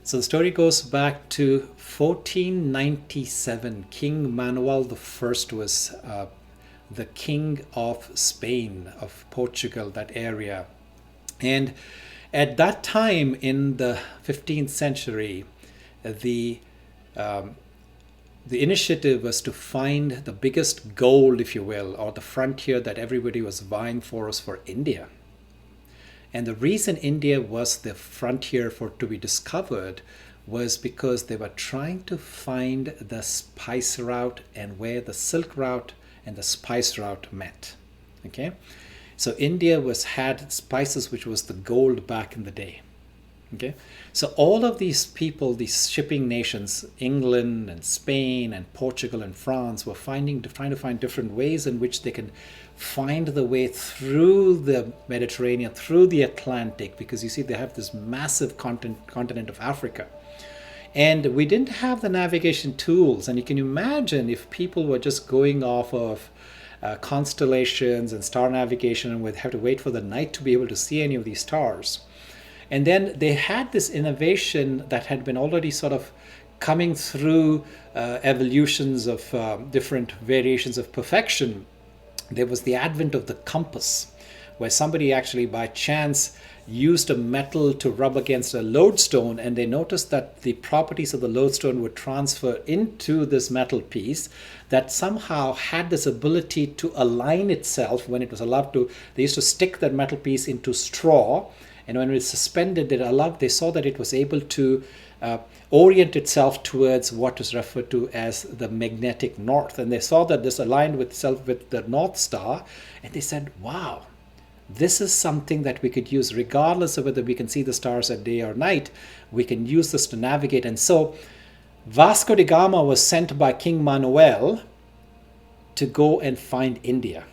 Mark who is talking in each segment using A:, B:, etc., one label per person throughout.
A: So the story goes back to 1497. King Manuel I was the king of Spain, of Portugal, that area. And at that time in the 15th century, the the initiative was to find the biggest gold, if you will, or the frontier that everybody was vying for was for India. And the reason India was the frontier for to be discovered was because they were trying to find the spice route and where the silk route and the spice route met. Okay, so India was had spices, which was the gold back in the day. Okay, so all of these people, these shipping nations, England and Spain and Portugal and France, were trying to find different ways in which they can find the way through the Mediterranean, through the Atlantic, because you see they have this massive continent of Africa. And we didn't have the navigation tools. And you can imagine if people were just going off of constellations and star navigation and would have to wait for the night to be able to see any of these stars. And then they had this innovation that had been already sort of coming through evolutions of different variations of perfection. There was the advent of the compass, where somebody actually by chance used a metal to rub against a lodestone, and they noticed that the properties of the lodestone would transfer into this metal piece that somehow had this ability to align itself when it was allowed to. They used to stick that metal piece into straw, and when it was suspended, they saw that it was able to orient itself towards what is referred to as the magnetic north. And they saw that this aligned with itself with the North Star, and they said, wow, this is something that we could use regardless of whether we can see the stars at day or night. We can use this to navigate. And so Vasco da Gama was sent by King Manuel to go and find India.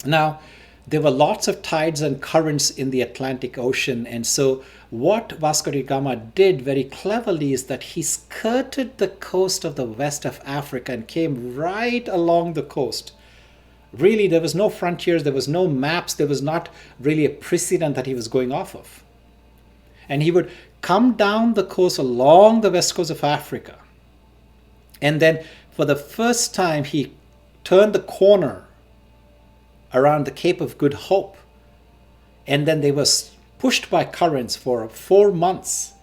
A: Now, there were lots of tides and currents in the Atlantic Ocean. And so what Vasco da Gama did very cleverly is that he skirted the coast of the west of Africa and came right along the coast. Really, there was no frontiers, there was no maps, there was not really a precedent that he was going off of. And he would come down the coast along the west coast of Africa. And then for the first time, he turned the corner around the Cape of Good Hope. And then they were pushed by currents for 4 months.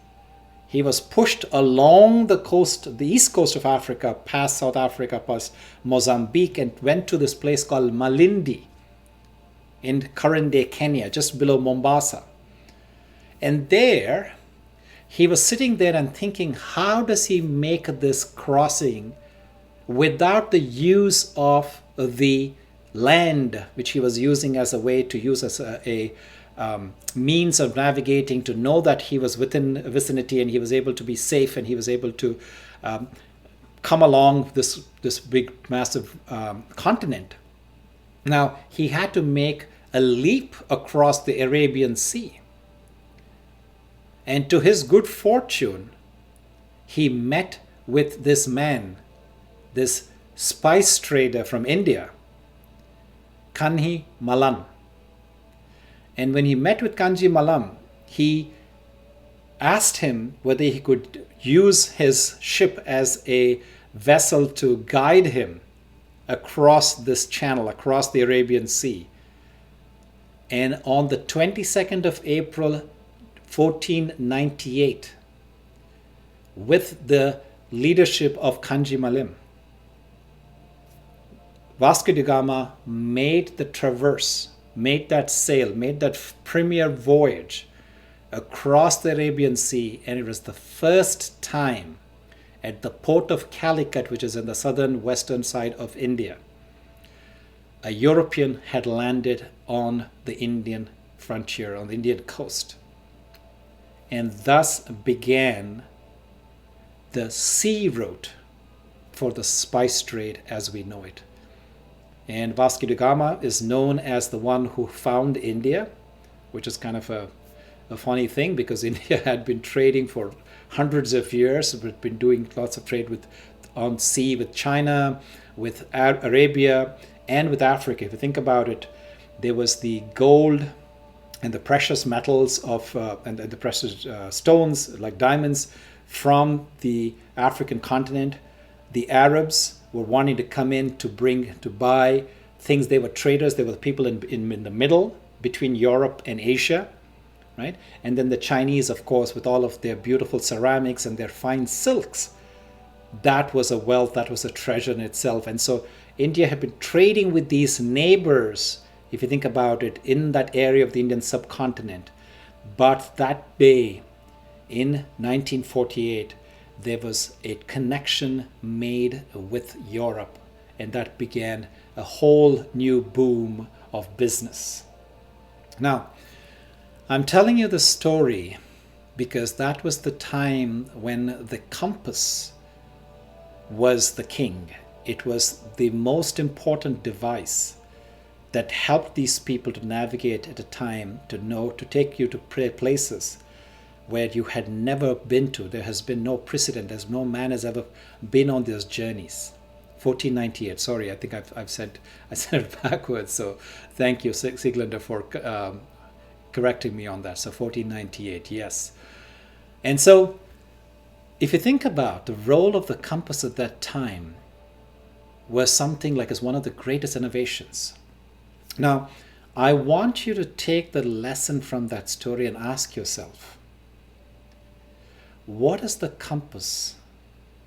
A: He was pushed along the coast, the east coast of Africa, past South Africa, past Mozambique, and went to this place called Malindi in current-day Kenya, just below Mombasa. And there, he was sitting there and thinking, how does he make this crossing without the use of the land, which he was using as a way to use as a means of navigating, to know that he was within a vicinity and he was able to be safe, and he was able to come along this big massive continent. Now he had to make a leap across the Arabian Sea, and to his good fortune he met with this man, this spice trader from India, Kanhi Malan. And when he met with Kanji Malam, he asked him whether he could use his ship as a vessel to guide him across this channel, across the Arabian Sea. And on the 22nd of April, 1498, with the leadership of Kanji Malam, Vasco da Gama made the traverse, made that sail, made that premier voyage across the Arabian Sea. And it was the first time at the port of Calicut, which is in the southern western side of India, a European had landed on the Indian frontier, on the Indian coast. And thus began the sea route for the spice trade as we know it. And Vasco da Gama is known as the one who found India, which is kind of a funny thing, because India had been trading for hundreds of years. We've been doing lots of trade on sea with China, with Arabia, and with Africa. If you think about it, there was the gold and the precious metals of and the precious stones like diamonds from the African continent. The Arabs were wanting to come in to buy things. They were traders. They were people in the middle between Europe and Asia, right? And then the Chinese, of course, with all of their beautiful ceramics and their fine silks, that was a wealth, that was a treasure in itself. And so India had been trading with these neighbors, if you think about it, in that area of the Indian subcontinent. But that day, in 1948, there was a connection made with Europe, and that began a whole new boom of business. Now, I'm telling you the story because that was the time when the compass was the king. It was the most important device that helped these people to navigate at a time, to take you to places where you had never been to. There has been no precedent, as no man has ever been on those journeys. 1498. Sorry, I think I said it backwards. So thank you, Siglander, for correcting me on that. So 1498, yes. And so if you think about the role of the compass at that time, was something like as one of the greatest innovations. Now, I want you to take the lesson from that story and ask yourself, what is the compass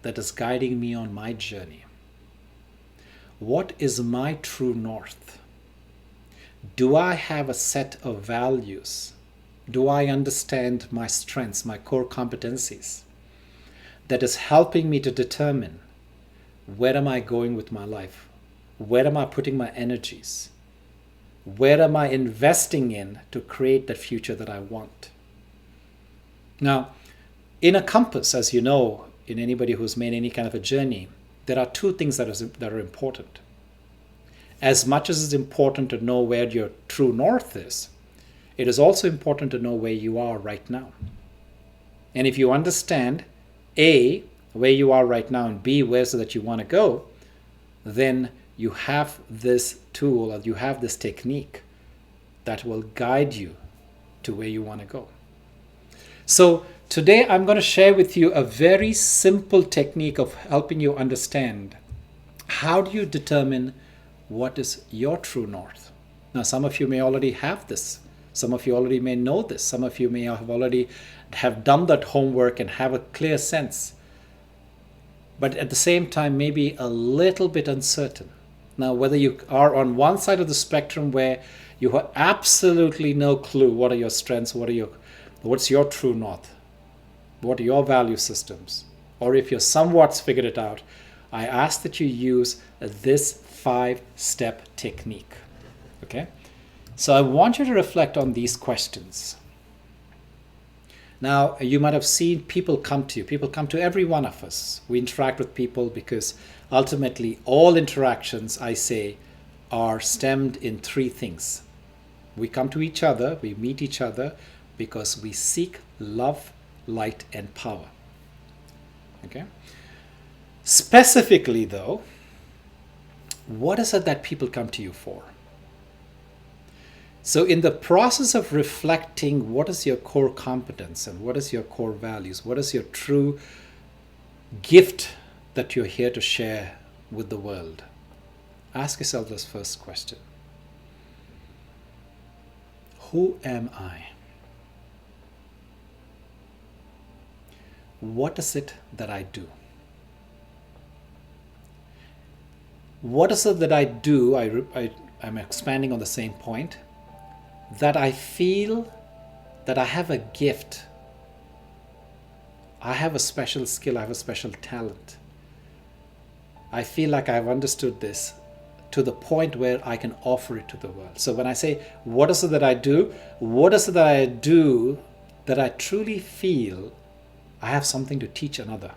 A: that is guiding me on my journey? What is my true north? Do I have a set of values? Do I understand my strengths, my core competencies that is helping me to determine where am I going with my life? Where am I putting my energies? Where am I investing in to create the future that I want? Now, in a compass, as you know, in anybody who's made any kind of a journey, there are two things that are important. As much as it's important to know where your true north is, it is also important to know where you are right now. And if you understand, A, where you are right now, and B, where so that you want to go, then you have this tool, or you have this technique that will guide you to where you want to go. So today I'm going to share with you a very simple technique of helping you understand how do you determine what is your true north. Now, some of you may already have this. Some of you already may know this. Some of you may have already have done that homework and have a clear sense. But at the same time, maybe a little bit uncertain. Now, whether you are on one side of the spectrum where you have absolutely no clue what are your strengths, what's your true north, what are your value systems, or if you're somewhat figured it out, I ask that you use this 5-step technique. Okay? So I want you to reflect on these questions. Now, you might have seen people come to you. People come to every one of us. We interact with people because ultimately all interactions, I say, are stemmed in 3 things. We come to each other, we meet each other because we seek love, light, and power. Okay? Specifically, though, what is it that people come to you for? So in the process of reflecting what is your core competence and what is your core values, what is your true gift that you're here to share with the world, ask yourself this first question. Who am I? What is it that I do? What is it that I do? I'm expanding on the same point. That I feel that I have a gift. I have a special skill. I have a special talent. I feel like I've understood this to the point where I can offer it to the world. So when I say, what is it that I do? What is it that I do that I truly feel I have something to teach another?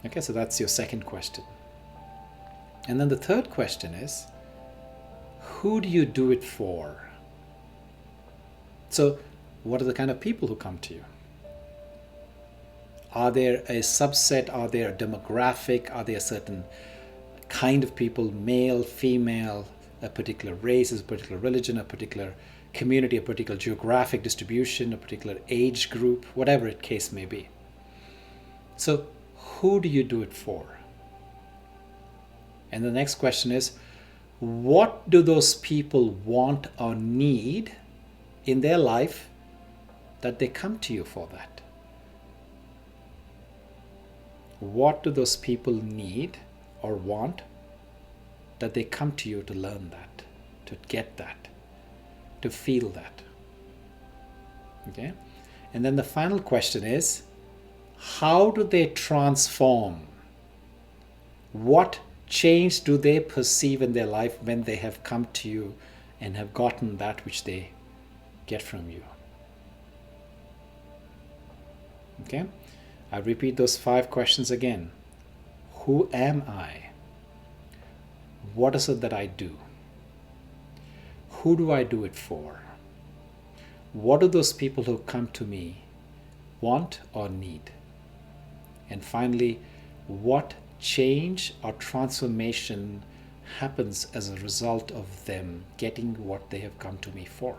A: Okay, so that's your second question. And then the third question is, who do you do it for? So, what are the kind of people who come to you? Are there a subset? Are there a demographic? Are there a certain kind of people, male, female, a particular race, a particular religion, a particular community, a particular geographic distribution, a particular age group, whatever it case may be. So who do you do it for? And the next question is, what do those people want or need in their life that they come to you for that? What do those people need or want that they come to you to learn that, to get that, to feel that? Okay? And then the final question is, how do they transform? What change do they perceive in their life when they have come to you and have gotten that which they get from you? Okay? I repeat those 5 questions again. Who am I? What is it that I do? Who do I do it for? What do those people who come to me want or need? And finally, what change or transformation happens as a result of them getting what they have come to me for?